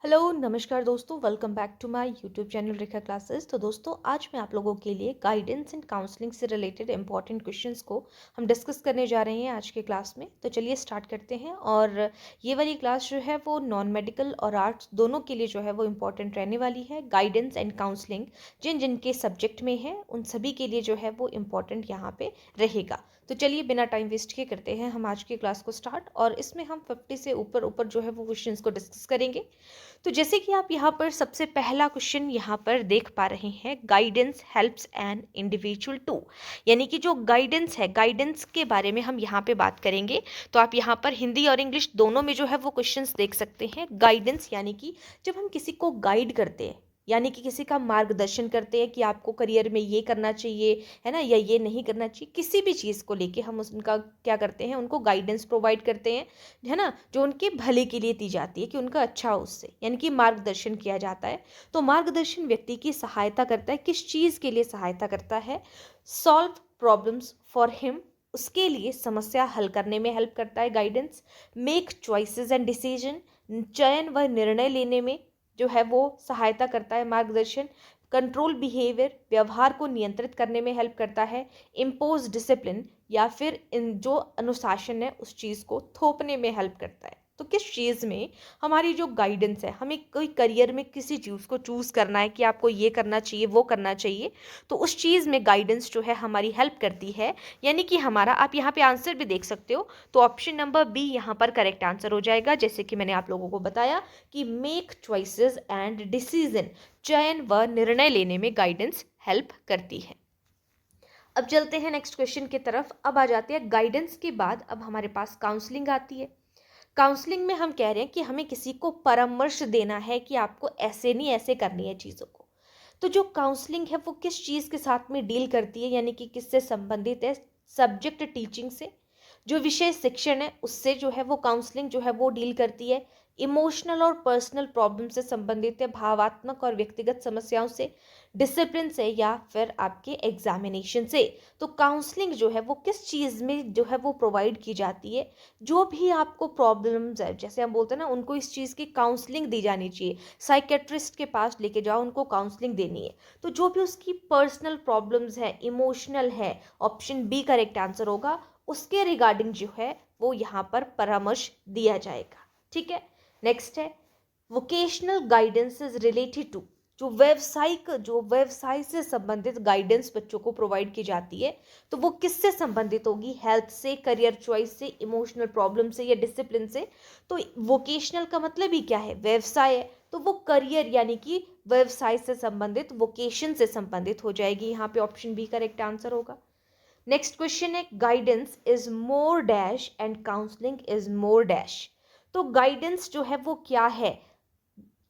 Hello नमस्कार दोस्तों, welcome back to my YouTube channel Rekha classes. तो दोस्तों, आज मैं आप लोगों के लिए गाइडेंस एंड काउंसलिंग से रिलेटेड इंपॉर्टेंट क्वेश्चंस को हम डिस्कस करने जा रहे हैं आज के क्लास में। तो चलिए स्टार्ट करते हैं। और ये वाली क्लास जो है वो नॉन मेडिकल और आर्ट्स दोनों के लिए जो है वो इम्पॉर्टेंट रहने वाली है। गाइडेंस एंड काउंसलिंग जिन जिन के सब्जेक्ट में है उन सभी के लिए जो है वो इम्पॉर्टेंट यहाँ पे रहेगा। तो चलिए बिना टाइम वेस्ट किए करते हैं हम आज की क्लास को स्टार्ट, और इसमें हम 50 से ऊपर ऊपर जो है वो क्वेश्चंस को डिस्कस करेंगे। तो जैसे कि आप यहाँ पर सबसे पहला क्वेश्चन यहाँ पर देख पा रहे हैं, guidance helps an individual to, यानी कि जो गाइडेंस है, गाइडेंस के बारे में हम यहाँ पे बात करेंगे। तो आप यहाँ पर हिंदी और इंग्लिश दोनों में जो है वो क्वेश्चंस देख सकते हैं। गाइडेंस यानी कि जब हम किसी को गाइड करते हैं, यानी कि किसी का मार्गदर्शन करते हैं कि आपको करियर में ये करना चाहिए, है ना, या ये नहीं करना चाहिए, किसी भी चीज़ को लेके हम उनका क्या करते हैं, उनको गाइडेंस प्रोवाइड करते हैं, है ना, जो उनके भले के लिए दी जाती है कि उनका अच्छा हो उससे, यानी कि मार्गदर्शन किया जाता है। तो मार्गदर्शन व्यक्ति की सहायता करता है, किस चीज़ के लिए सहायता करता है? सॉल्व प्रॉब्लम्स फॉर हिम, उसके लिए समस्या हल करने में हेल्प करता है guidance. Make choices and decision, चयन व निर्णय लेने में जो है वो सहायता करता है मार्गदर्शन। कंट्रोल बिहेवियर, व्यवहार को नियंत्रित करने में हेल्प करता है। इम्पोज डिसिप्लिन, या फिर इन जो अनुशासन है उस चीज़ को थोपने में हेल्प करता है। तो किस चीज़ में हमारी जो गाइडेंस है, हमें कोई करियर में किसी चीज़ को चूज़ करना है कि आपको ये करना चाहिए, वो करना चाहिए, तो उस चीज़ में गाइडेंस जो है हमारी हेल्प करती है। यानी कि हमारा, आप यहाँ पे आंसर भी देख सकते हो, तो ऑप्शन नंबर बी यहाँ पर करेक्ट आंसर हो जाएगा। जैसे कि मैंने आप लोगों को बताया कि मेक चॉइसेस एंड डिसीजन, चयन व निर्णय लेने में गाइडेंस हेल्प करती है। अब चलते हैं नेक्स्ट क्वेश्चन की तरफ। अब आ जाते हैं गाइडेंस के बाद अब हमारे पास काउंसलिंग आती है। काउंसलिंग में हम कह रहे हैं कि हमें किसी को परामर्श देना है कि आपको ऐसे नहीं ऐसे करनी है चीज़ों को। तो जो काउंसलिंग है वो किस चीज़ के साथ में डील करती है, यानी कि किससे संबंधित है? सब्जेक्ट टीचिंग से, जो विषय शिक्षण है उससे जो है वो काउंसलिंग जो है वो डील करती है। इमोशनल और पर्सनल प्रॉब्लम से संबंधित है, भावात्मक और व्यक्तिगत समस्याओं से, डिसिप्लिन से, या फिर आपके एग्जामिनेशन से। तो काउंसलिंग जो है वो किस चीज़ में जो है वो प्रोवाइड की जाती है? जो भी आपको प्रॉब्लम्स है, जैसे हम बोलते हैं ना, उनको इस चीज़ की काउंसलिंग दी जानी चाहिए। साइकेट्रिस्ट के पास लेके जाओ, उनको काउंसलिंग देनी है। तो जो भी उसकी पर्सनल प्रॉब्लम्स है, इमोशनल है, ऑप्शन बी करेक्ट आंसर होगा। उसके रिगार्डिंग जो है वो यहाँ पर परामर्श दिया जाएगा। ठीक है, नेक्स्ट है vocational guidance is related to, जो व्यवसाय से संबंधित गाइडेंस बच्चों को प्रोवाइड की जाती है, तो वो किससे संबंधित होगी? हेल्थ से, करियर चॉइस से, इमोशनल प्रॉब्लम से, या डिसिप्लिन से? तो वोकेशनल का मतलब ही क्या है? व्यवसाय है, तो वो करियर यानी कि व्यवसाय से संबंधित, वोकेशन से संबंधित हो जाएगी। यहाँ पे ऑप्शन बी करेक्ट आंसर होगा। नेक्स्ट क्वेश्चन है, guidance is more dash and counselling is more dash. तो गाइडेंस जो है वो क्या है?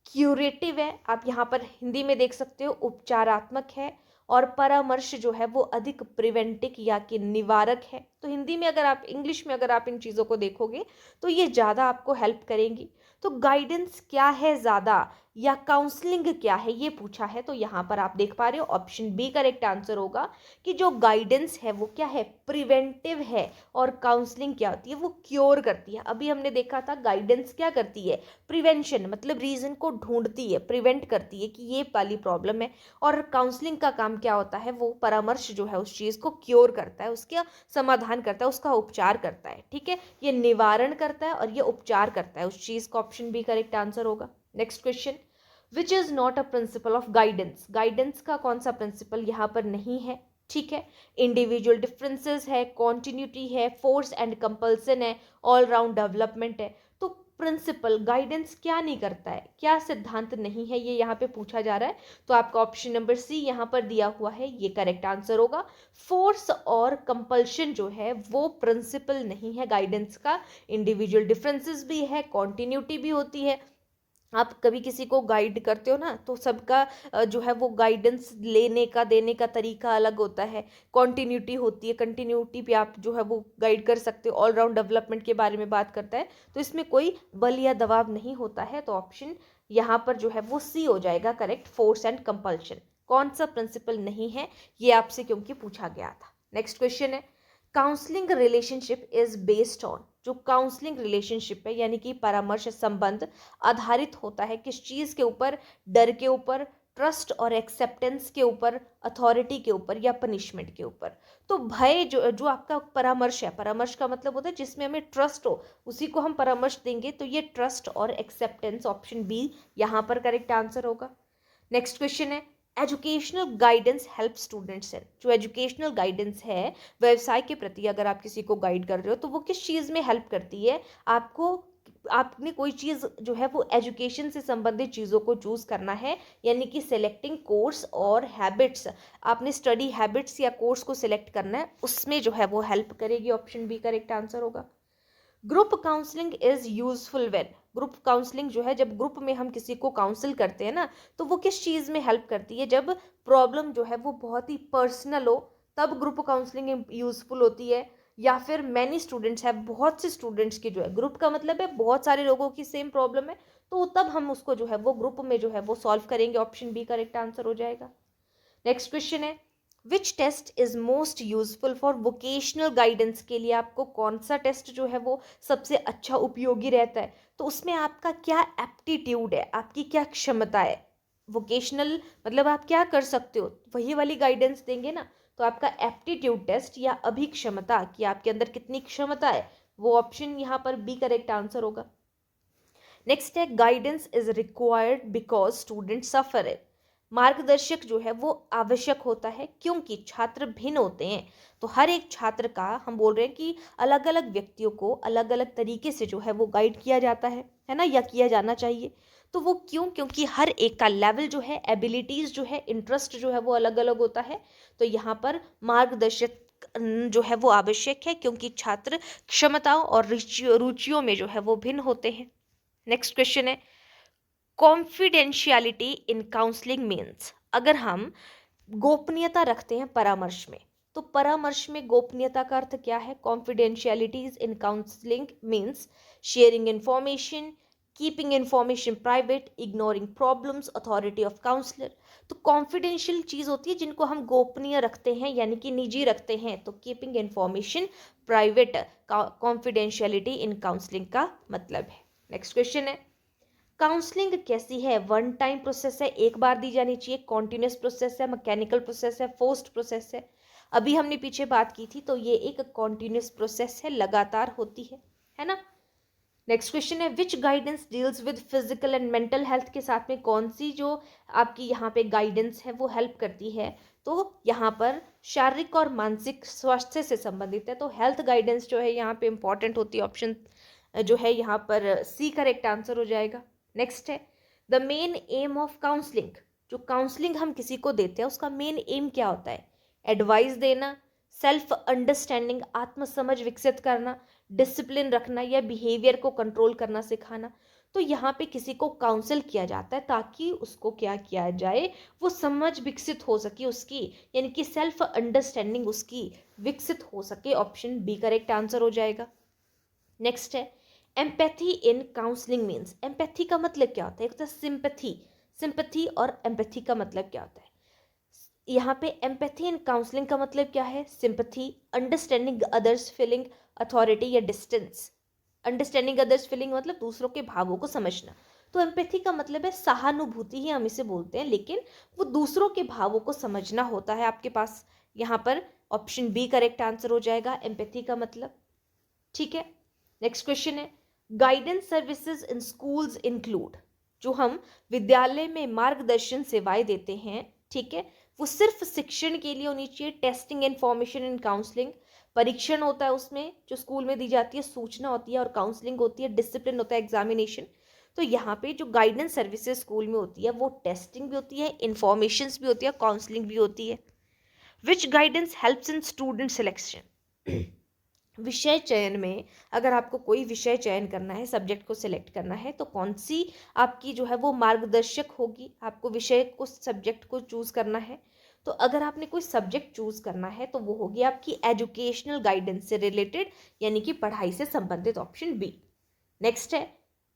क्यूरेटिव है, आप यहाँ पर हिंदी में देख सकते हो, उपचारात्मक है। और परामर्श जो है वो अधिक प्रिवेंटिक या कि निवारक है। तो हिंदी में अगर आप, इंग्लिश में अगर आप इन चीज़ों को देखोगे तो ये ज़्यादा आपको हेल्प करेंगी। तो गाइडेंस क्या है ज़्यादा, या काउंसलिंग क्या है, ये पूछा है। तो यहाँ पर आप देख पा रहे हो ऑप्शन बी करेक्ट आंसर होगा कि जो गाइडेंस है वो क्या है? प्रिवेंटिव है। और काउंसलिंग क्या होती है? वो क्योर करती है। अभी हमने देखा था गाइडेंस क्या करती है? प्रिवेंशन, मतलब रीजन को ढूंढती है, प्रिवेंट करती है कि ये वाली प्रॉब्लम है। और काउंसलिंग का काम क्या होता है? वो परामर्श जो है उस चीज़ को क्योर करता है, उसका समाधान करता है, उसका उपचार करता है। ठीक है, ये निवारण करता है और ये उपचार करता है उस चीज़ का। ऑप्शन बी करेक्ट आंसर होगा। Next question, which is not a principle of guidance. Guidance का कौन सा प्रिंसिपल यहाँ पर नहीं है? ठीक है, इंडिविजुअल डिफरेंसेस है, कॉन्टिन्यूटी है, फोर्स एंड कंपल्सन है, ऑल राउंड डेवलपमेंट है। तो प्रिंसिपल गाइडेंस क्या नहीं करता है, क्या सिद्धांत नहीं है, ये यहाँ पे पूछा जा रहा है। तो आपका ऑप्शन नंबर सी यहाँ पर दिया हुआ है, ये करेक्ट आंसर होगा। फोर्स और कंपल्शन जो है वो प्रिंसिपल नहीं है गाइडेंस का। इंडिविजुअल डिफरेंसेस भी है, कॉन्टिन्यूटी भी होती है। आप कभी किसी को गाइड करते हो ना, तो सबका जो है वो गाइडेंस लेने का, देने का तरीका अलग होता है। कॉन्टिन्यूटी होती है, कंटिन्यूटी पे आप जो है वो गाइड कर सकते हो। ऑलराउंड डेवलपमेंट के बारे में बात करता है, तो इसमें कोई बल या दबाव नहीं होता है। तो ऑप्शन यहाँ पर जो है वो सी हो जाएगा करेक्ट, फोर्स एंड कंपल्शन। कौन सा प्रिंसिपल नहीं है, ये आपसे क्योंकि पूछा गया था। नेक्स्ट क्वेश्चन है, counselling relationship is based on. जो काउंसलिंग रिलेशनशिप है यानी कि परामर्श संबंध आधारित होता है किस चीज़ के ऊपर, डर के ऊपर, ट्रस्ट और एक्सेप्टेंस के ऊपर, अथॉरिटी के ऊपर या पनिशमेंट के ऊपर। तो भय जो जो आपका परामर्श है, परामर्श का मतलब होता है जिसमें हमें ट्रस्ट हो, उसी को हम परामर्श देंगे। तो ये ट्रस्ट और एक्सेप्टेंस, ऑप्शन बी यहाँ पर करेक्ट आंसर होगा। नेक्स्ट क्वेश्चन है, एजुकेशनल गाइडेंस हेल्प स्टूडेंट्स है। जो एजुकेशनल गाइडेंस है व्यवसाय के प्रति, अगर आप किसी को गाइड कर रहे हो तो वो किस चीज़ में हेल्प करती है आपको। आपने कोई चीज़ जो है वो एजुकेशन से संबंधित चीज़ों को चूज़ करना है, यानी कि सिलेक्टिंग कोर्स और हैबिट्स, आपने स्टडी हैबिट्स या कोर्स को सिलेक्ट करना है, उसमें जो है वो हेल्प करेगी। ऑप्शन बी करेक्ट आंसर होगा। Group counselling is useful when, group counselling जो है जब ग्रुप में हम किसी को काउंसिल करते हैं ना, तो वो किस चीज़ में हेल्प करती है। जब प्रॉब्लम जो है वो बहुत ही पर्सनल हो तब ग्रुप काउंसलिंग यूजफुल होती है, या फिर मैनी स्टूडेंट्स है, बहुत से स्टूडेंट्स की जो है, ग्रुप का मतलब है बहुत सारे लोगों की सेम प्रॉब्लम है, तो तब हम उसको जो है वो ग्रुप में जो है वो सॉल्व करेंगे। ऑप्शन बी करेक्ट आंसर हो जाएगा। नेक्स्ट क्वेश्चन है, which test is most useful for vocational guidance, के लिए आपको कौन सा टेस्ट जो है वो सबसे अच्छा उपयोगी रहता है। तो उसमें आपका क्या एप्टीट्यूड है, आपकी क्या क्षमता है। वोकेशनल मतलब आप क्या कर सकते हो, वही वाली गाइडेंस देंगे ना। तो आपका एप्टीट्यूड टेस्ट या अभिक्षमता, कि आपके अंदर कितनी क्षमता है, वो ऑप्शन यहाँ पर बी करेक्ट आंसर होगा। नेक्स्ट है, guidance is required because student suffer है। मार्गदर्शक जो है वो आवश्यक होता है क्योंकि छात्र भिन्न होते हैं। तो हर एक छात्र का, हम बोल रहे हैं कि अलग अलग व्यक्तियों को अलग अलग तरीके से जो है वो गाइड किया जाता है ना, या किया जाना चाहिए। तो वो क्यों, क्योंकि हर एक का लेवल जो है, एबिलिटीज जो है, इंटरेस्ट जो है वो अलग अलग होता है। तो यहाँ पर मार्गदर्शक जो है वो आवश्यक है क्योंकि छात्र क्षमताओं और रुचियों में जो है वो भिन्न होते हैं। नेक्स्ट क्वेश्चन है, कॉन्फिडेंशियलिटी इन काउंसलिंग मीन्स, अगर हम गोपनीयता रखते हैं परामर्श में, तो परामर्श में गोपनीयता का अर्थ क्या है। Confidentialities in counselling means sharing information, keeping information private, ignoring problems, authority of counsellor. तो कॉन्फिडेंशियल चीज होती है जिनको हम गोपनीय रखते हैं यानी कि निजी रखते हैं, तो कीपिंग इंफॉर्मेशन प्राइवेट कॉन्फिडेंशियलिटी इन काउंसलिंग का मतलब है। नेक्स्ट क्वेश्चन है, काउंसलिंग कैसी है, वन टाइम प्रोसेस है, एक बार दी जानी चाहिए, कॉन्टिन्यूस प्रोसेस है, मैकेनिकल प्रोसेस है, फोर्स्ड प्रोसेस है। अभी हमने पीछे बात की थी, तो ये एक कॉन्टिन्यूस प्रोसेस है, लगातार होती है ना। नेक्स्ट क्वेश्चन है, which guidance deals with physical and mental health, के साथ में कौन सी जो आपकी यहाँ पे गाइडेंस है वो हेल्प करती है। तो यहाँ पर शारीरिक और मानसिक स्वास्थ्य से संबंधित है, तो हेल्थ गाइडेंस जो है यहाँ पे इंपॉर्टेंट होती है। ऑप्शन जो है यहाँ पर सी करेक्ट आंसर हो जाएगा। नेक्स्ट है, the main M of counselling, जो काउंसलिंग हम किसी को देते हैं उसका मेन एम क्या होता है। एडवाइस देना, सेल्फ अंडरस्टैंडिंग, आत्मसमझ विकसित करना, डिसिप्लिन रखना, या बिहेवियर को कंट्रोल करना सिखाना। तो यहाँ पे किसी को काउंसिल किया जाता है ताकि उसको क्या किया जाए, वो समझ विकसित हो सके उसकी, यानी कि सेल्फ अंडरस्टैंडिंग उसकी विकसित हो सके। ऑप्शन बी करेक्ट आंसर हो जाएगा। नेक्स्ट है, एम्पैथी इन काउंसलिंग मीन्स, एम्पैथी का मतलब क्या होता है। एक होता है सिंपैथी, सिंपैथी और एम्पैथी का मतलब क्या होता है। यहाँ पे एम्पैथी इन काउंसलिंग का मतलब क्या है, sympathy, understanding others feeling, authority या डिस्टेंस। अंडरस्टैंडिंग अदर्स फीलिंग मतलब दूसरों के भावों को समझना। तो एम्पैथी का मतलब है सहानुभूति ही हम इसे बोलते हैं, लेकिन वो दूसरों के भावों को समझना होता है आपके पास। यहाँ पर ऑप्शन बी करेक्ट आंसर हो जाएगा, एम्पैथी का मतलब। ठीक है, नेक्स्ट क्वेश्चन है, guidance services in schools include, जो हम विद्यालय में मार्गदर्शन सेवाएं देते हैं, ठीक है, वो सिर्फ शिक्षण के लिए होनी चाहिए। टेस्टिंग इंफॉर्मेशन इन काउंसलिंग, परीक्षण होता है उसमें जो स्कूल में दी जाती है, सूचना होती है, और काउंसलिंग होती है, डिसिप्लिन होता है, एग्जामिनेशन। तो यहाँ पे जो गाइडेंस सर्विसेज स्कूल में होती है वो टेस्टिंग भी होती है, इंफॉर्मेशन भी होती है, काउंसलिंग भी होती है। Which guidance helps in student selection, विषय चयन में, अगर आपको कोई विषय चयन करना है, सब्जेक्ट को सिलेक्ट करना है, तो कौन सी आपकी जो है वो मार्गदर्शक होगी। आपको विषय को, सब्जेक्ट को चूज करना है, तो अगर आपने कोई सब्जेक्ट चूज करना है तो वो होगी आपकी एजुकेशनल गाइडेंस से रिलेटेड, यानी कि पढ़ाई से संबंधित, ऑप्शन बी। नेक्स्ट है,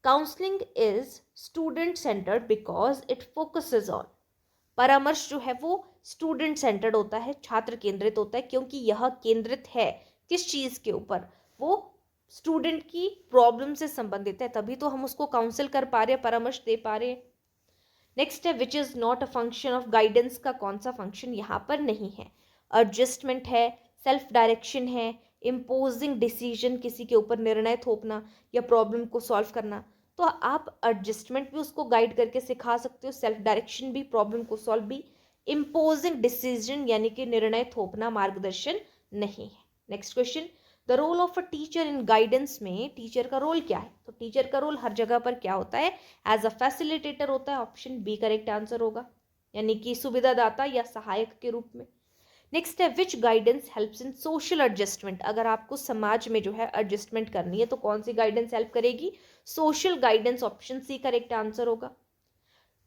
counselling is student centred because it focuses on, परामर्श जो है वो स्टूडेंट सेंटर्ड होता है, छात्र केंद्रित होता है, क्योंकि यह केंद्रित है किस चीज के ऊपर, वो स्टूडेंट की प्रॉब्लम से संबंधित है, तभी तो हम उसको काउंसिल कर पा रहे हैं, परामर्श दे पा रहे हैं। नेक्स्ट है which is not a function of guidance का कौन सा फंक्शन यहाँ पर नहीं है? एडजस्टमेंट है, सेल्फ डायरेक्शन है, इम्पोजिंग डिसीजन किसी के ऊपर निर्णय थोपना या प्रॉब्लम को सॉल्व करना। तो आप एडजस्टमेंट भी उसको गाइड करके सिखा सकते हो, सेल्फ डायरेक्शन भी, प्रॉब्लम को सॉल्व भी, इम्पोजिंग डिसीजन यानी कि निर्णय थोपना मार्गदर्शन नहीं है। Next question, the role of a teacher in guidance में टीचर का रोल क्या है? तो टीचर का रोल हर जगह पर क्या होता है? एज अ फैसिलिटेटर होता है। ऑप्शन बी करेक्ट आंसर होगा, यानी कि सुविधादाता या सहायक के रूप में। नेक्स्ट है which guidance helps in social adjustment? अगर आपको समाज में जो है एडजस्टमेंट करनी है तो कौन सी गाइडेंस हेल्प करेगी? Social guidance, option C correct answer होगा।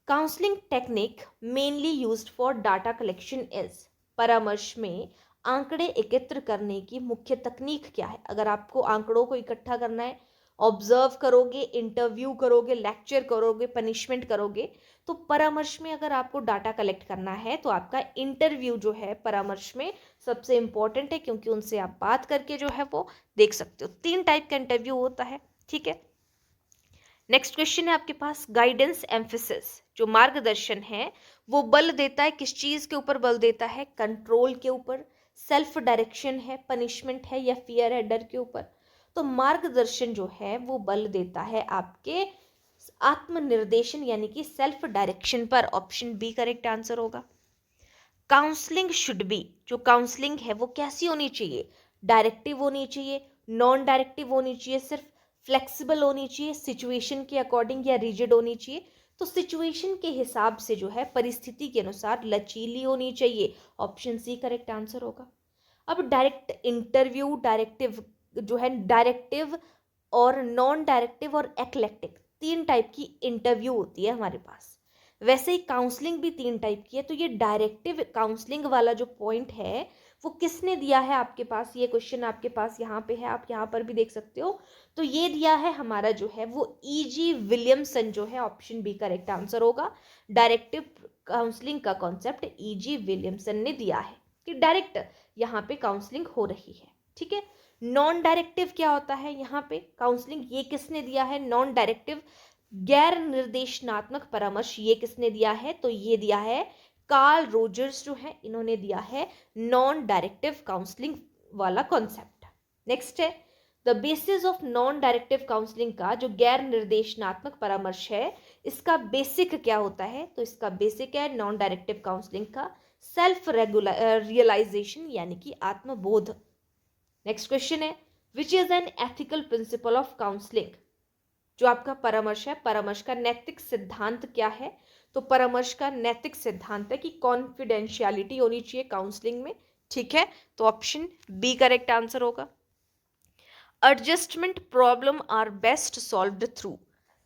Counselling technique mainly used for data collection is? परामर्श में आंकड़े एकत्र करने की मुख्य तकनीक क्या है? अगर आपको आंकड़ों को इकट्ठा करना है, ऑब्जर्व करोगे, इंटरव्यू करोगे, लेक्चर करोगे, पनिशमेंट करोगे, तो परामर्श में अगर आपको डाटा कलेक्ट करना है तो आपका इंटरव्यू जो है परामर्श में सबसे इंपॉर्टेंट है, क्योंकि उनसे आप बात करके जो है वो देख सकते हो। 3 टाइप का इंटरव्यू होता है, ठीक है। नेक्स्ट क्वेश्चन है आपके पास, गाइडेंस एम्फेसिस, जो मार्गदर्शन है वो बल देता है किस चीज के ऊपर? बल देता है कंट्रोल के ऊपर, सेल्फ डायरेक्शन है, पनिशमेंट है, या फियर है, डर के ऊपर? तो मार्गदर्शन जो है वो बल देता है आपके आत्मनिर्देशन यानी कि सेल्फ डायरेक्शन पर। ऑप्शन बी करेक्ट आंसर होगा। काउंसलिंग शुड बी, जो काउंसलिंग है वो कैसी होनी चाहिए? डायरेक्टिव होनी चाहिए, नॉन डायरेक्टिव होनी चाहिए, सिर्फ फ्लेक्सिबल होनी चाहिए, सिचुएशन के अकॉर्डिंग या रिजिड होनी चाहिए? तो सिचुएशन के हिसाब से जो है, परिस्थिति के अनुसार लचीली होनी चाहिए। ऑप्शन सी करेक्ट आंसर होगा। अब डायरेक्ट इंटरव्यू, डायरेक्टिव जो है, डायरेक्टिव और नॉन डायरेक्टिव और एक्लेक्टिक, 3 टाइप की इंटरव्यू होती है हमारे पास। वैसे ही काउंसलिंग भी 3 टाइप की है। तो ये डायरेक्टिव काउंसलिंग वाला जो पॉइंट है वो किसने दिया है आपके पास? ये क्वेश्चन आपके पास यहाँ पे है, आप यहाँ पर भी देख सकते हो। तो ये दिया है हमारा जो है वो E.G. विलियमसन जो है। ऑप्शन बी करेक्ट आंसर होगा। डायरेक्टिव काउंसलिंग का कॉन्सेप्ट E.G. विलियमसन ने दिया है कि डायरेक्ट यहाँ पे काउंसलिंग हो रही है, ठीक है। नॉन डायरेक्टिव क्या होता है यहाँ पे काउंसलिंग? ये किसने दिया है? नॉन डायरेक्टिव गैर निर्देशनात्मक परामर्श, ये किसने दिया है? तो ये दिया है कार्ल रोजर्स जो है, इन्होंने दिया है नॉन डायरेक्टिव काउंसलिंग वाला कॉन्सेप्ट। नेक्स्ट है the basis of non directive counselling का जो गैर निर्देशनात्मक परामर्श है, इसका बेसिक क्या होता है? तो इसका बेसिक है नॉन डायरेक्टिव काउंसलिंग का सेल्फ रियलाइजेशन यानी कि आत्मबोध। नेक्स्ट क्वेश्चन है which is an ethical principle of counselling? जो आपका परामर्श है, परामर्श का नैतिक सिद्धांत क्या है? तो परामर्श का नैतिक सिद्धांत है कि कॉन्फिडेंशियलिटी होनी चाहिए काउंसलिंग में, ठीक है। तो ऑप्शन बी करेक्ट आंसर होगा। Adjustment problem are best solved through?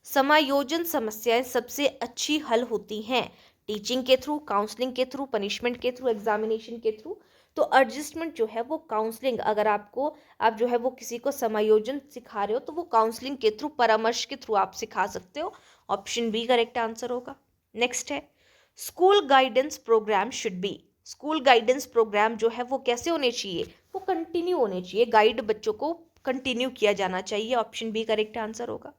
समायोजन समस्याएं सबसे अच्छी हल होती हैं टीचिंग के थ्रू, काउंसलिंग के थ्रू, पनिशमेंट के थ्रू, एग्जामिनेशन के थ्रू। तो एडजस्टमेंट जो है वो काउंसलिंग, अगर आप जो है वो किसी को समायोजन सिखा रहे हो तो वो काउंसलिंग के थ्रू, परामर्श के थ्रू आप सिखा सकते हो। ऑप्शन बी करेक्ट आंसर होगा। नेक्स्ट है school guidance programme should be? School guidance programme जो है वो कैसे होने चाहिए? वो कंटिन्यू होने चाहिए, गाइड बच्चों को कंटिन्यू किया जाना चाहिए। ऑप्शन बी करेक्ट आंसर होगा।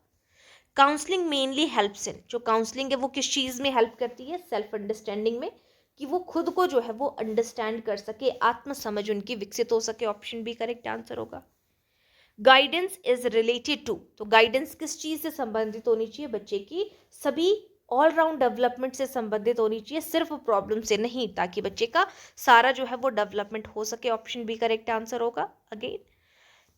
काउंसलिंग मेनली हेल्प्स इन, जो काउंसलिंग है वो किस चीज़ में हेल्प करती है? सेल्फ अंडरस्टैंडिंग में, कि वो खुद को जो है वो अंडरस्टैंड कर सके, आत्म समझ उनकी विकसित हो सके। ऑप्शन बी करेक्ट आंसर होगा। गाइडेंस इज रिलेटेड टू, तो गाइडेंस किस चीज़ से संबंधित होनी चाहिए? बच्चे की सभी ऑलराउंड डेवलपमेंट से संबंधित होनी चाहिए, सिर्फ प्रॉब्लम से नहीं, ताकि बच्चे का सारा जो है वो डेवलपमेंट हो सके। ऑप्शन बी करेक्ट आंसर होगा अगेन।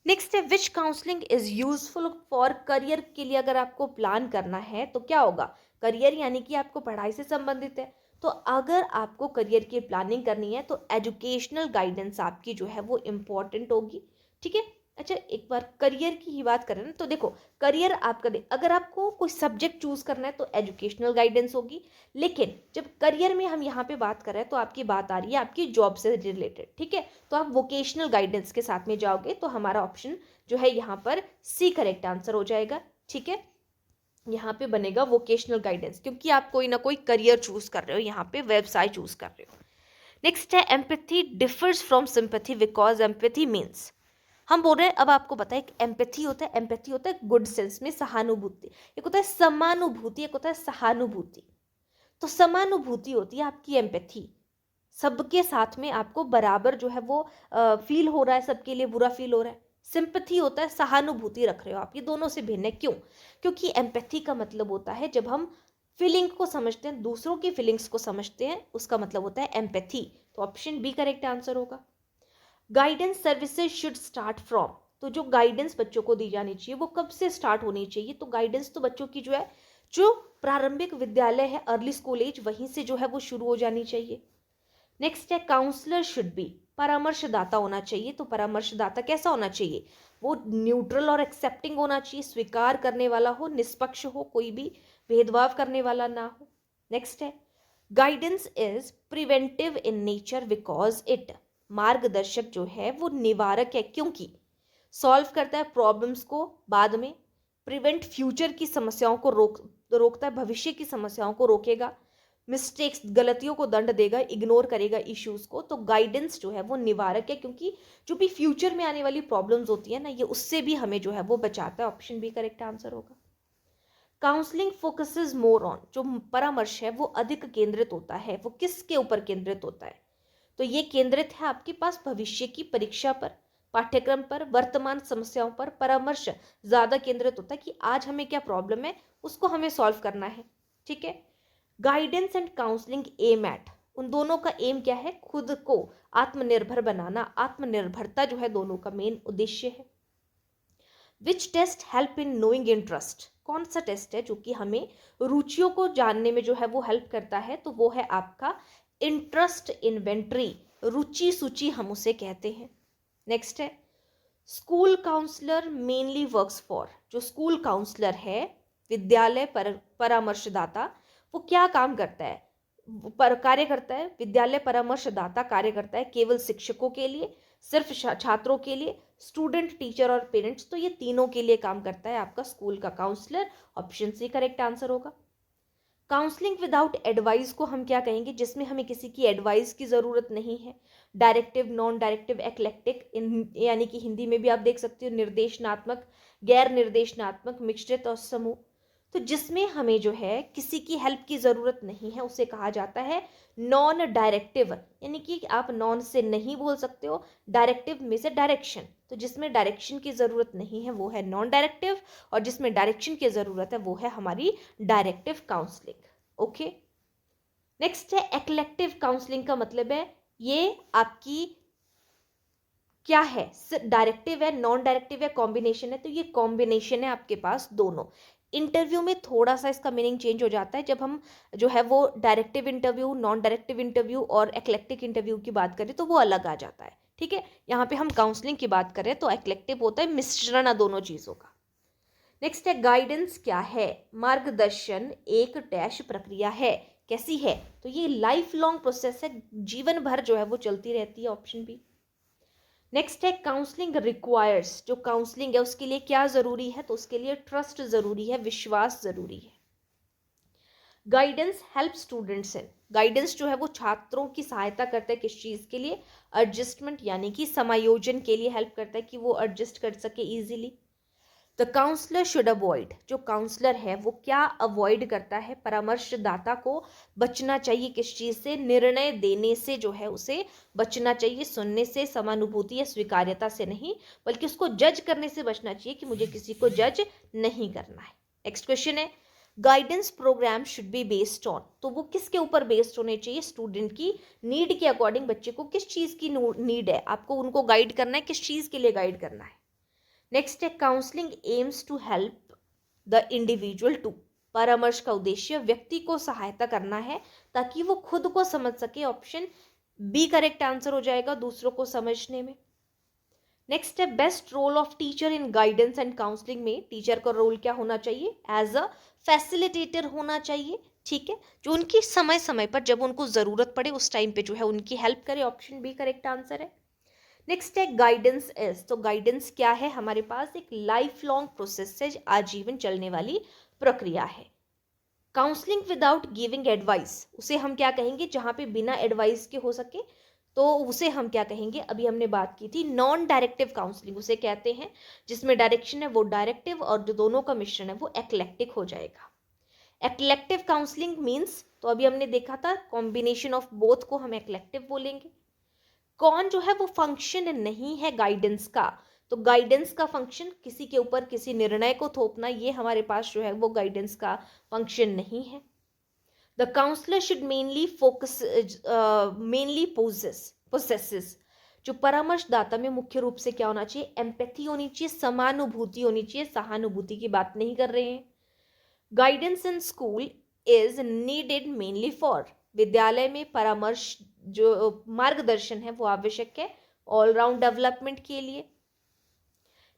नेक्स्ट है which counselling is useful for career? के लिए अगर आपको प्लान करना है तो क्या होगा? करियर यानी कि आपको पढ़ाई से संबंधित है, तो अगर आपको करियर की प्लानिंग करनी है तो एजुकेशनल गाइडेंस आपकी जो है वो इम्पॉर्टेंट होगी, ठीक है। अच्छा, एक बार करियर की ही बात करें ना, तो देखो करियर आपका अगर आपको कोई सब्जेक्ट चूज करना है तो एजुकेशनल गाइडेंस होगी, लेकिन जब करियर में हम यहाँ पे बात कर रहे हैं तो आपकी बात आ रही है आपकी जॉब से रिलेटेड, ठीक है। तो आप वोकेशनल गाइडेंस के साथ में जाओगे तो हमारा ऑप्शन जो है यहाँ पर सी करेक्ट आंसर हो जाएगा, ठीक है। यहाँ पे बनेगा वोकेशनल गाइडेंस, क्योंकि आप कोई ना कोई करियर चूज कर रहे हो, यहाँ पे व्यवसाय चूज कर रहे हो। नेक्स्ट है empathy differs from sympathy because empathy means, हम बोल रहे हैं, अब आपको पता है एक एम्पैथी होता है, एम्पैथी होता है गुड सेंस में सहानुभूति, एक होता है समानुभूति, एक होता है सहानुभूति। तो समानुभूति होती है आपकी एम्पैथी, सबके साथ में आपको बराबर जो है वो फील हो रहा है, सबके लिए बुरा फील हो रहा है। सिंपैथी होता है सहानुभूति रख रहे हो आप, ये दोनों से भिन्न है। क्यों? क्योंकि एम्पैथी का मतलब होता है जब हम फीलिंग को समझते हैं, दूसरों की फीलिंग्स को समझते हैं, उसका मतलब होता है एम्पैथी। तो ऑप्शन बी करेक्ट आंसर होगा। Guidance services should start from, तो जो गाइडेंस बच्चों को दी जानी चाहिए वो कब से स्टार्ट होनी चाहिए? तो गाइडेंस तो बच्चों की जो है, जो प्रारंभिक विद्यालय है, अर्ली स्कूल एज, वहीं से जो है वो शुरू हो जानी चाहिए। नेक्स्ट है काउंसलर शुड बी, परामर्शदाता होना चाहिए। तो परामर्शदाता कैसा होना चाहिए? वो न्यूट्रल और एक्सेप्टिंग होना चाहिए, स्वीकार करने वाला हो, निष्पक्ष हो, कोई भी भेदभाव करने वाला ना हो। नेक्स्ट है guidance is preventive in nature because it, मार्गदर्शक जो है वो निवारक है, क्योंकि सॉल्व करता है प्रॉब्लम्स को बाद में, प्रिवेंट फ्यूचर की समस्याओं को रोकता है, भविष्य की समस्याओं को रोकेगा, मिस्टेक्स गलतियों को दंड देगा, इग्नोर करेगा इश्यूज को। तो गाइडेंस जो है वो निवारक है, क्योंकि जो भी फ्यूचर में आने वाली प्रॉब्लम्स होती है ना, ये उससे भी हमें जो है वो बचाता है। ऑप्शन बी करेक्ट आंसर होगा। काउंसलिंग फोकसेस मोर ऑन, जो परामर्श है वो अधिक केंद्रित होता है, वो किसके ऊपर केंद्रित होता है? तो ये केंद्रित है आपके पास भविष्य की परीक्षा पर, पाठ्यक्रम पर, वर्तमान समस्याओं पर। परामर्श ज्यादा केंद्रित होता है कि आज हमें क्या प्रॉब्लम है, उसको हमें सॉल्व करना है। ठीक है। Guidance and counselling aim at, उन दोनों का एम क्या है? खुद को आत्मनिर्भर बनाना, आत्मनिर्भरता जो है दोनों का मेन उद्देश्य है। Which test help in knowing interest, कौन सा टेस्ट है जो कि हमें रुचियों को जानने में जो है वो हेल्प करता है? तो वो है आपका इंटरेस्ट इन्वेंटरी, रुचि सूची हम उसे कहते हैं। नेक्स्ट है school counsellor mainly works for, जो स्कूल काउंसलर है, विद्यालय परामर्शदाता, वो क्या काम करता है? पर कार्य करता है, विद्यालय परामर्शदाता कार्य करता है केवल शिक्षकों के लिए, सिर्फ छात्रों के लिए, स्टूडेंट, टीचर और पेरेंट्स, तो ये तीनों के लिए काम करता है आपका स्कूल का counsellor. Option C correct answer होगा। काउंसलिंग विदाउट एडवाइस को हम क्या कहेंगे? जिसमें हमें किसी की एडवाइस की जरूरत नहीं है। डायरेक्टिव, नॉन डायरेक्टिव, एक्लेक्टिक, यानी कि हिंदी में भी आप देख सकते हो निर्देशनात्मक, गैर निर्देशनात्मक, मिश्रित और समूह। तो जिसमें हमें जो है किसी की हेल्प की जरूरत नहीं है उसे कहा जाता है नॉन डायरेक्टिव, यानी कि आप नॉन से नहीं बोल सकते हो, डायरेक्टिव में से डायरेक्शन, तो जिसमें डायरेक्शन की जरूरत नहीं है वो है नॉन डायरेक्टिव, और जिसमें डायरेक्शन की जरूरत है वो है हमारी डायरेक्टिव काउंसलिंग। ओके। नेक्स्ट है एक्लेक्टिव काउंसलिंग, का मतलब है ये आपकी क्या है? डायरेक्टिव है, नॉन डायरेक्टिव है, कॉम्बिनेशन है, तो ये कॉम्बिनेशन है आपके पास दोनों। इंटरव्यू में थोड़ा सा इसका मीनिंग चेंज हो जाता है, जब हम जो है वो directive interview, non directive interview और एक्लेक्टिक इंटरव्यू की बात करें तो वो अलग आ जाता है। ठीक है। यहाँ पे हम काउंसलिंग की बात करें तो एक्लेक्टिव होता है मिश्रण दोनों चीजों का। नेक्स्ट है गाइडेंस क्या है? मार्गदर्शन एक डैश प्रक्रिया है, कैसी है? तो ये लाइफ लॉन्ग प्रोसेस है, जीवन भर जो है वो चलती रहती है। Option B. नेक्स्ट है काउंसलिंग रिक्वायर्स, जो काउंसलिंग है उसके लिए क्या जरूरी है? तो उसके लिए ट्रस्ट जरूरी है, विश्वास जरूरी है। Guidance help students in, guidance जो है वो छात्रों की सहायता करता है किस चीज के लिए? एडजस्टमेंट, यानी कि समायोजन के लिए हेल्प करता है कि वो एडजस्ट कर सके easily. The counsellor should avoid, जो काउंसलर है वो क्या अवॉइड करता है? परामर्शदाता को बचना चाहिए किस चीज से? निर्णय देने से जो है उसे बचना चाहिए, सुनने से, समानुभूति या स्वीकार्यता से नहीं, बल्कि उसको जज करने से बचना चाहिए कि मुझे किसी को जज नहीं करना है। नेक्स्ट क्वेश्चन है guidance programme should be based on, तो वो किसके ऊपर बेस्ड होने चाहिए? स्टूडेंट की नीड के अकॉर्डिंग, बच्चे को किस चीज की नीड है, आपको उनको गाइड करना है, किस चीज के लिए गाइड करना है। नेक्स्ट है counselling aims to help the individual to, परामर्श का उद्देश्य व्यक्ति को सहायता करना है ताकि वो खुद को समझ सके। ऑप्शन बी करेक्ट आंसर हो जाएगा, दूसरों को समझने में। नेक्स्ट है best role of teacher in guidance and counselling, में टीचर का रोल क्या होना चाहिए? एज अ फैसिलिटेटर होना चाहिए। ठीक है। जो उनकी समय समय पर जब उनको जरूरत पड़े उस टाइम पे जो है उनकी हेल्प करे। ऑप्शन बी करेक्ट आंसर है। नेक्स्ट है गाइडेंस एज, तो गाइडेंस क्या है? हमारे पास एक लाइफ लॉन्ग प्रोसेस है, आजीवन चलने वाली प्रक्रिया है। काउंसलिंग विदाउट गिविंग एडवाइस, उसे हम क्या कहेंगे? जहां पे बिना एडवाइस के हो सके, तो उसे हम क्या कहेंगे, अभी हमने बात की थी नॉन डायरेक्टिव काउंसलिंग उसे कहते हैं, जिसमें डायरेक्शन है वो डायरेक्टिव और जो दोनों का मिश्रण है वो एक्लेक्टिक हो जाएगा। एक्लेक्टिव काउंसलिंग मीन्स, तो अभी हमने देखा था कॉम्बिनेशन ऑफ बोथ को हम एक्लेक्टिव बोलेंगे। कौन जो है वो फंक्शन नहीं है गाइडेंस का, तो गाइडेंस का फंक्शन किसी के ऊपर किसी निर्णय को थोपना, ये हमारे पास जो है वो गाइडेंस का फंक्शन नहीं है। The counsellor should mainly focus mainly possesses, जो परामर्शदाता में मुख्य रूप से क्या होना चाहिए, एम्पैथी होनी चाहिए, समानुभूति होनी चाहिए, सहानुभूति की बात नहीं कर रहे हैं। Guidance in school is needed mainly for, विद्यालय में परामर्श जो मार्गदर्शन है वो आवश्यक है ऑलराउंड डेवलपमेंट के लिए।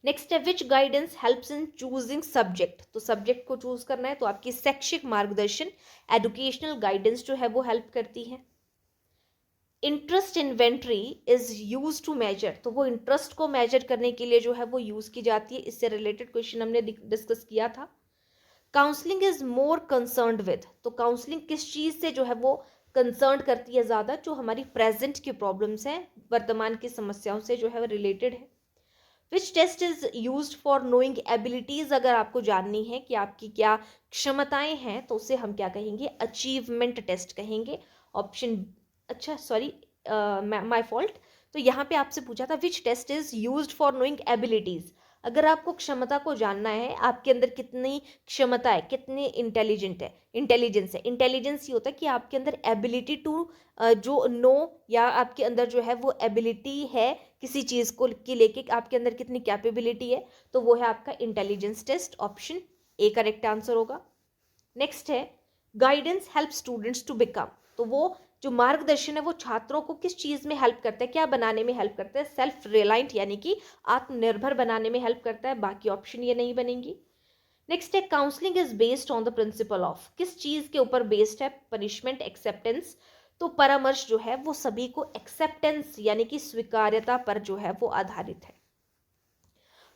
नेक्स्ट है which guidance helps in choosing subject, तो सब्जेक्ट को चूज करना है तो आपकी शैक्षिक मार्गदर्शन एजुकेशनल गाइडेंस जो है वो हेल्प करती है। Interest inventory is use to measure, तो वो इंटरेस्ट को मेजर करने के लिए जो है वो यूज की जाती है, इससे रिलेटेड क्वेश्चन हमने डिस्कस किया था। Counselling is more concerned with, तो काउंसलिंग किस चीज से जो है वो कंसर्न करती है ज्यादा, जो हमारी प्रेजेंट की प्रॉब्लम्स हैं, वर्तमान की समस्याओं से जो है रिलेटेड है। Which test is used for knowing abilities, अगर आपको जाननी है कि आपकी क्या क्षमताएं हैं तो उसे हम क्या कहेंगे, अचीवमेंट टेस्ट कहेंगे। ऑप्शन, अच्छा सॉरी माय फॉल्ट, तो यहाँ पे आपसे पूछा था which test is used for knowing abilities, अगर आपको क्षमता को जानना है आपके अंदर कितनी क्षमता है, कितनी इंटेलिजेंस है। इंटेलिजेंस ये होता है कि आपके अंदर एबिलिटी टू जो नो, या आपके अंदर जो है वो एबिलिटी है किसी चीज़ को की लेके आपके अंदर कितनी कैपेबिलिटी है, तो वो है आपका intelligence test. Option A correct answer होगा। नेक्स्ट है guidance help students to become, तो वो जो मार्गदर्शन है वो छात्रों को किस चीज़ में हेल्प करता है, क्या बनाने में हेल्प करता है, सेल्फ रिलायंट यानी कि आत्मनिर्भर बनाने में हेल्प करता है, बाकी ऑप्शन ये नहीं बनेंगी। नेक्स्ट है counselling is based on the principle of, किस चीज़ के ऊपर बेस्ड है, पनिशमेंट, एक्सेप्टेंस, तो परामर्श जो है वो सभी को एक्सेप्टेंस यानी कि स्वीकार्यता पर जो है वो आधारित है।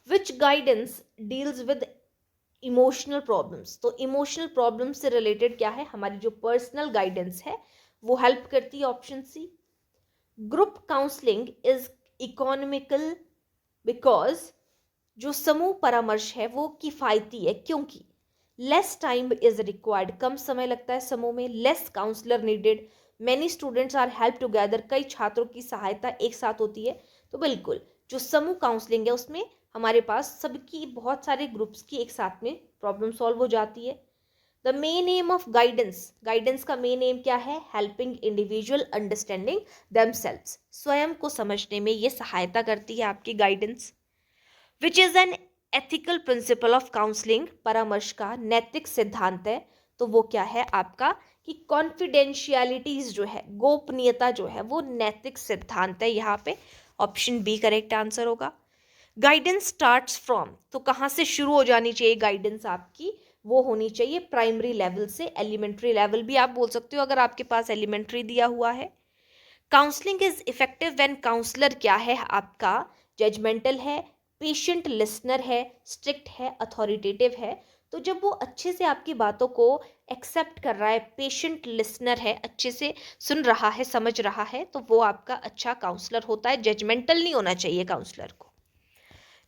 Which guidance deals with emotional problems, तो इमोशनल प्रॉब्लम्स से रिलेटेड क्या है, हमारी जो पर्सनल गाइडेंस है वो हेल्प करती है। Option C. Group counselling is economical because, जो समूह परामर्श है वो किफायती है क्योंकि लेस टाइम इज रिक्वायर्ड, कम समय लगता है समूह में, less counsellor needed, many students are help together, कई छात्रों की सहायता एक साथ होती है। तो बिल्कुल जो समूह काउंसलिंग है उसमें हमारे पास सबकी, बहुत सारे ग्रुप्स की एक साथ में प्रॉब्लम सॉल्व हो जाती है। The main M of guidance, guidance का मेन एम क्या है, हेल्पिंग इंडिविजुअल अंडरस्टैंडिंग देमसेल्व्स, स्वयं को समझने में ये सहायता करती है आपकी guidance. Which is an ethical principle of counselling, परामर्श का नैतिक सिद्धांत है, तो वो क्या है आपका कि कॉन्फिडेंशियलिटीज जो है, गोपनीयता जो है वो नैतिक सिद्धांत है यहाँ पे। ऑप्शन बी करेक्ट आंसर होगा। गाइडेंस स्टार्ट्स फ्रॉम, तो कहाँ से शुरू हो जानी चाहिए गाइडेंस आपकी, वो होनी चाहिए प्राइमरी लेवल से, एलिमेंट्री लेवल भी आप बोल सकते हो अगर आपके पास एलिमेंट्री दिया हुआ है। Counselling is effective when counsellor क्या है आपका, जजमेंटल है, पेशेंट लिसनर है, स्ट्रिक्ट है, अथॉरिटेटिव है। तो जब वो अच्छे से आपकी बातों को एक्सेप्ट कर रहा है, पेशेंट लिसनर है, अच्छे से सुन रहा है, समझ रहा है, तो वो आपका अच्छा काउंसलर होता है। जजमेंटल नहीं होना चाहिए काउंसलर को।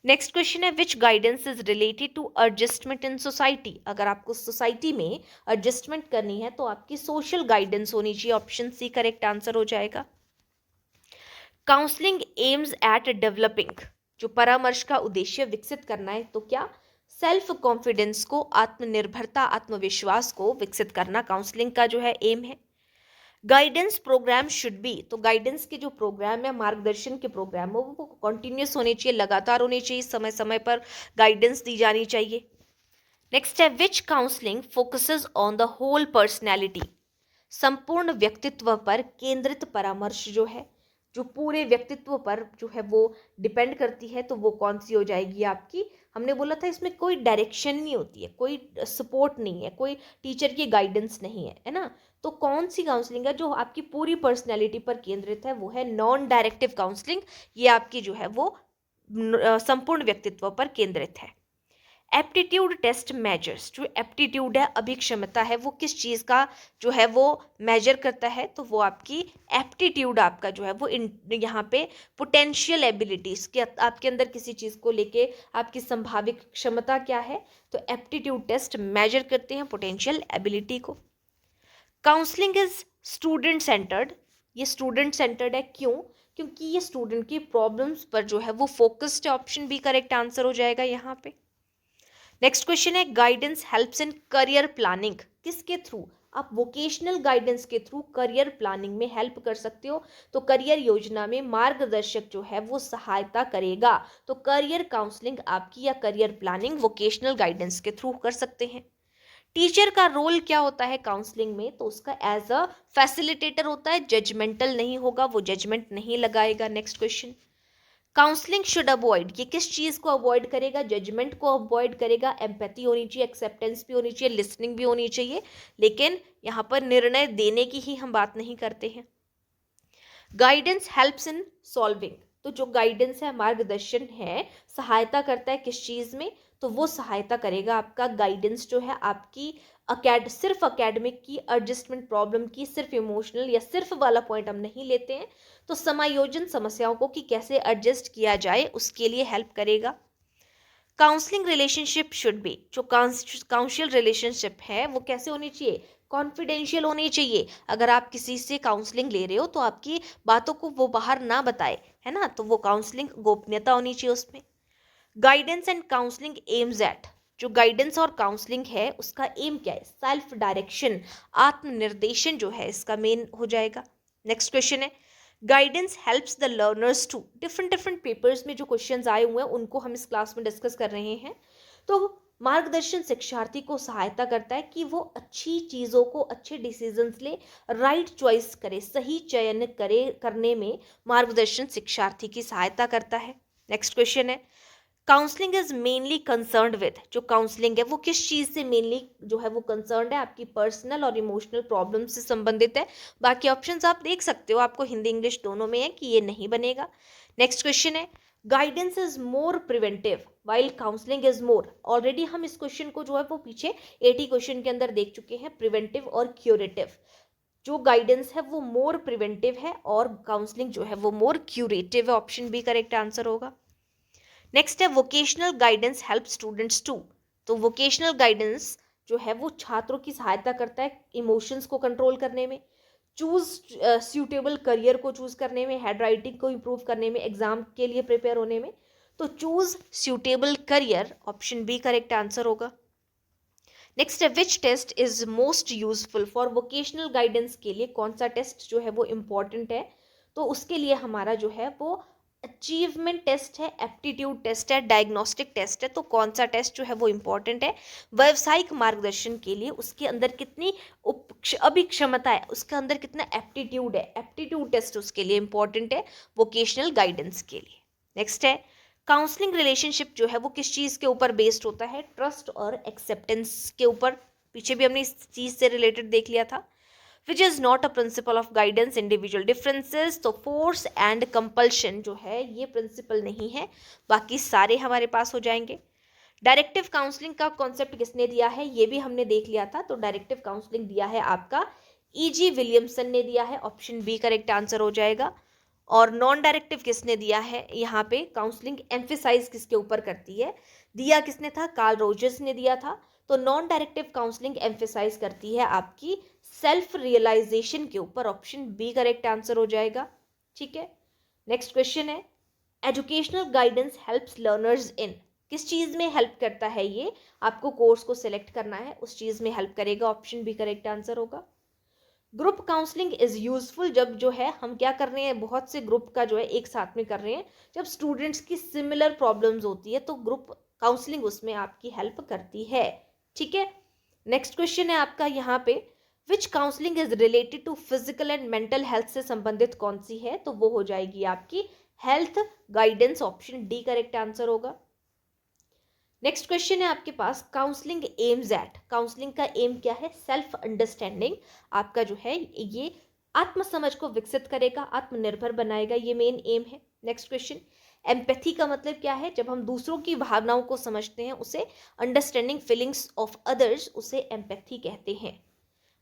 नेक्स्ट क्वेश्चन है which guidance is related to adjustment in society, अगर आपको सोसाइटी में एडजस्टमेंट करनी है तो आपकी सोशल गाइडेंस होनी चाहिए। ऑप्शन सी करेक्ट आंसर हो जाएगा। काउंसलिंग एम्स एट डेवलपिंग, जो परामर्श का उद्देश्य विकसित करना है, तो क्या, सेल्फ कॉन्फिडेंस को, आत्मनिर्भरता, आत्मविश्वास को विकसित करना काउंसलिंग का जो है एम है। गाइडेंस प्रोग्राम शुड बी, तो गाइडेंस के जो प्रोग्राम है, मार्गदर्शन के प्रोग्राम है वो कॉन्टिन्यूस होने चाहिए, लगातार होने चाहिए, समय समय पर गाइडेंस दी जानी चाहिए। नेक्स्ट है which counselling focuses on the whole personality, संपूर्ण व्यक्तित्व पर केंद्रित परामर्श जो है, जो पूरे व्यक्तित्व पर जो है वो डिपेंड करती है, तो वो कौन सी हो जाएगी आपकी, हमने बोला था इसमें कोई डायरेक्शन नहीं होती है, कोई सपोर्ट नहीं है, कोई टीचर की गाइडेंस नहीं है, है ना। तो कौन सी काउंसलिंग है जो आपकी पूरी पर्सनैलिटी पर केंद्रित है, वो है नॉन डायरेक्टिव काउंसलिंग, ये आपकी जो है वो संपूर्ण व्यक्तित्व पर केंद्रित है। एप्टीट्यूड टेस्ट मेजर्स, जो एप्टीट्यूड है, अभिक्षमता है, वो किस चीज़ का जो है वो मेजर करता है, तो वो आपकी एप्टीट्यूड आपका जो है वो यहाँ पे पोटेंशियल एबिलिटीज के आपके अंदर किसी चीज़ को लेके आपकी संभावित क्षमता क्या है, तो एप्टीट्यूड टेस्ट मेजर करते हैं पोटेंशियल एबिलिटी को। काउंसलिंग इज स्टूडेंट सेंटर्ड, ये स्टूडेंट सेंटर्ड है, क्यों? क्योंकि ये स्टूडेंट की प्रॉब्लम्स पर जो है वो फोकस्ड है, ऑप्शन बी करेक्ट आंसर हो जाएगा यहाँ पे। नेक्स्ट क्वेश्चन है guidance helps in career planning, किसके थ्रू? आप वोकेशनल गाइडेंस के थ्रू करियर प्लानिंग में हेल्प कर सकते हो, तो करियर योजना में मार्गदर्शक जो है वो सहायता करेगा, तो करियर काउंसलिंग आपकी या करियर प्लानिंग वोकेशनल गाइडेंस के थ्रू कर सकते हैं। टीचर का रोल क्या होता है काउंसलिंग में, तो उसका एज अ फैसिलिटेटर होता है, जजमेंटल नहीं होगा, वो जजमेंट नहीं लगाएगा। Next question, counselling should avoid, ये किस चीज को अवॉइड करेगा? जजमेंट को अवॉइड करेगा, एम्पैथी होनी चाहिए, एक्सेप्टेंस भी होनी चाहिए, लिसनिंग भी होनी चाहिए, लेकिन यहाँ पर निर्णय देने की ही हम बात नहीं करते हैं। गाइडेंस हेल्प्स इन सॉल्विंग, तो जो गाइडेंस है, मार्गदर्शन है, सहायता करता है किस चीज में, तो वो सहायता करेगा आपका गाइडेंस जो है आपकी सिर्फ अकेडमिक की एडजस्टमेंट प्रॉब्लम की, सिर्फ इमोशनल या सिर्फ वाला पॉइंट हम नहीं लेते हैं, तो समायोजन समस्याओं को कि कैसे एडजस्ट किया जाए उसके लिए हेल्प करेगा। काउंसलिंग रिलेशनशिप शुड बी, जो काउंसिल रिलेशनशिप है वो कैसे होनी चाहिए? कॉन्फिडेंशियल होनी चाहिए। अगर आप किसी से काउंसलिंग ले रहे हो तो आपकी बातों को वो बाहर ना बताए, है ना, तो वो काउंसलिंग गोपनीयता होनी चाहिए उसमें। Guidance and counselling aims at, जो गाइडेंस और काउंसलिंग है उसका एम क्या है? सेल्फ डायरेक्शन, आत्मनिर्देशन जो है इसका मेन हो जाएगा। नेक्स्ट क्वेश्चन है guidance helps the learners to, different different papers में जो क्वेश्चंस आए हुए हैं उनको हम इस क्लास में डिस्कस कर रहे हैं। तो मार्गदर्शन शिक्षार्थी को सहायता करता है कि वो अच्छी चीज़ों को, अच्छे डिसीजंस ले, राइट चॉइस करे, सही चयन करे, करने में मार्गदर्शन शिक्षार्थी की सहायता करता है। नेक्स्ट क्वेश्चन है counselling is mainly concerned with, जो काउंसलिंग है वो किस चीज़ से मेनली जो है वो कंसर्न्ड है? आपकी पर्सनल और इमोशनल प्रॉब्लम से संबंधित है। बाकी ऑप्शंस आप देख सकते हो, आपको हिंदी इंग्लिश दोनों में है कि ये नहीं बनेगा। नेक्स्ट क्वेश्चन है guidance is more preventive while counselling is more, already हम इस क्वेश्चन को जो है वो पीछे 80 क्वेश्चन के अंदर देख चुके हैं, प्रिवेंटिव और क्यूरेटिव। जो गाइडेंस है वो मोर प्रिवेंटिव है और काउंसलिंग जो है वो मोर क्यूरेटिव है, ऑप्शन बी करेक्ट आंसर होगा। नेक्स्ट है vocational guidance help students to, तो वोकेशनल गाइडेंस जो है वो छात्रों की सहायता करता है इमोशंस को कंट्रोल करने में, चूज सूटेबल करियर को चूज करने में, हैंड राइटिंग को इम्प्रूव करने में, एग्जाम के लिए प्रिपेयर होने में, तो choose suitable career, option B correct answer होगा। नेक्स्ट है which test is most useful for vocational guidance, के लिए कौन सा टेस्ट जो है वो इम्पॉर्टेंट है, तो उसके लिए हमारा जो है वो अचीवमेंट टेस्ट है, एप्टीट्यूड टेस्ट है, डायग्नोस्टिक टेस्ट है, तो कौन सा टेस्ट जो है वो इम्पॉर्टेंट है? व्यावसायिक मार्गदर्शन के लिए उसके अंदर कितनी अभिक्षमता है, उसके अंदर कितना एप्टीट्यूड है, एप्टीट्यूड टेस्ट उसके लिए इम्पॉर्टेंट है वोकेशनल गाइडेंस के लिए। नेक्स्ट है काउंसलिंग रिलेशनशिप जो है वो किस चीज़ के ऊपर बेस्ड होता है? ट्रस्ट और एक्सेप्टेंस के ऊपर, पीछे भी हमने इस चीज़ से रिलेटेड देख लिया था। Which is not a principle of guidance individual differences, तो फोर्स एंड कंपल्शन जो है ये प्रिंसिपल नहीं है, बाकी सारे हमारे पास हो जाएंगे। डायरेक्टिव काउंसलिंग का कॉन्सेप्ट किसने दिया है, ये भी हमने देख लिया था, तो डायरेक्टिव काउंसलिंग दिया है आपका E.G. विलियमसन ने दिया है, ऑप्शन बी करेक्ट आंसर हो जाएगा। और नॉन डायरेक्टिव किसने दिया है? यहाँ पे काउंसलिंग एम्फेसाइज किसके ऊपर करती है, दिया किसने था? कार्ल रोजर्स ने दिया था। तो नॉन डायरेक्टिव काउंसलिंग एम्फेसाइज करती है आपकी सेल्फ रियलाइजेशन के ऊपर, ऑप्शन बी करेक्ट आंसर हो जाएगा। ठीक है, नेक्स्ट क्वेश्चन है एजुकेशनल गाइडेंस हेल्प्स लर्नर्स इन, किस चीज़ में हेल्प करता है? ये आपको कोर्स को सिलेक्ट करना है, उस चीज़ में हेल्प करेगा, ऑप्शन बी करेक्ट आंसर होगा। ग्रुप काउंसलिंग इज यूजफुल जब जो है हम क्या कर रहे हैं, बहुत से ग्रुप का जो है एक साथ में कर रहे हैं, जब स्टूडेंट्स की सिमिलर प्रॉब्लम्स होती है तो ग्रुप काउंसलिंग उसमें आपकी हेल्प करती है। ठीक है, नेक्स्ट क्वेश्चन है आपका यहाँ पे which counselling is related to physical and mental health से संबंधित कौन सी है, तो वो हो जाएगी आपकी health guidance, option D correct answer होगा। नेक्स्ट क्वेश्चन है आपके पास काउंसलिंग एम्स एट, काउंसलिंग का एम क्या है? सेल्फ अंडरस्टैंडिंग, आपका जो है ये आत्मसमझ को विकसित करेगा, आत्मनिर्भर बनाएगा, ये मेन एम है। नेक्स्ट क्वेश्चन एम्पैथी का मतलब क्या है? जब हम दूसरों की भावनाओं को समझते हैं उसे अंडरस्टैंडिंग फीलिंग्स ऑफ अदर्स, उसे एम्पैथी कहते हैं।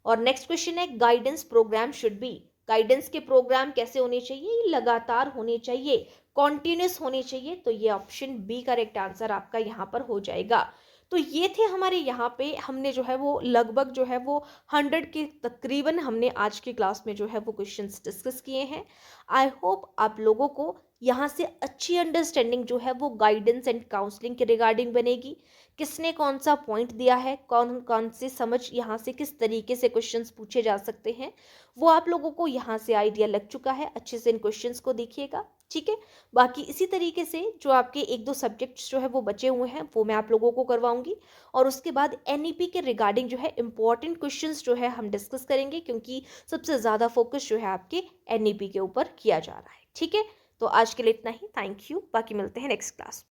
और नेक्स्ट क्वेश्चन है guidance programme should B. Guidance के प्रोग्राम कैसे होने चाहिए? ये लगातार होने चाहिए, कॉन्टिन्यूस होने चाहिए। तो ये ऑप्शन बी करेक्ट आंसर आपका यहाँ पर हो जाएगा। तो ये थे हमारे यहाँ पे, हमने जो है वो लगभग जो है वो 100 के तकरीबन हमने आज की क्लास में जो है वो क्वेश्चंस डिस्कस किए हैं। आई होप आप लोगों को यहाँ से अच्छी अंडरस्टैंडिंग जो है वो गाइडेंस एंड काउंसलिंग के रिगार्डिंग बनेगी। किसने कौन सा पॉइंट दिया है, कौन कौन से समझ यहाँ से किस तरीके से क्वेश्चंस पूछे जा सकते हैं, वो आप लोगों को यहाँ से आइडिया लग चुका है। अच्छे से इन क्वेश्चंस को देखिएगा, ठीक है। बाकी इसी तरीके से जो आपके एक दो सब्जेक्ट्स जो है वो बचे हुए हैं वो मैं आप लोगों को करवाऊंगी, और उसके बाद एनईपी के रिगार्डिंग जो है इंपॉर्टेंट क्वेश्चंस जो है हम डिस्कस करेंगे, क्योंकि सबसे ज़्यादा फोकस जो है आपके एनईपी के ऊपर किया जा रहा है, ठीक है। तो आज के लिए इतना ही, थैंक यू, बाकी मिलते हैं नेक्स्ट क्लास।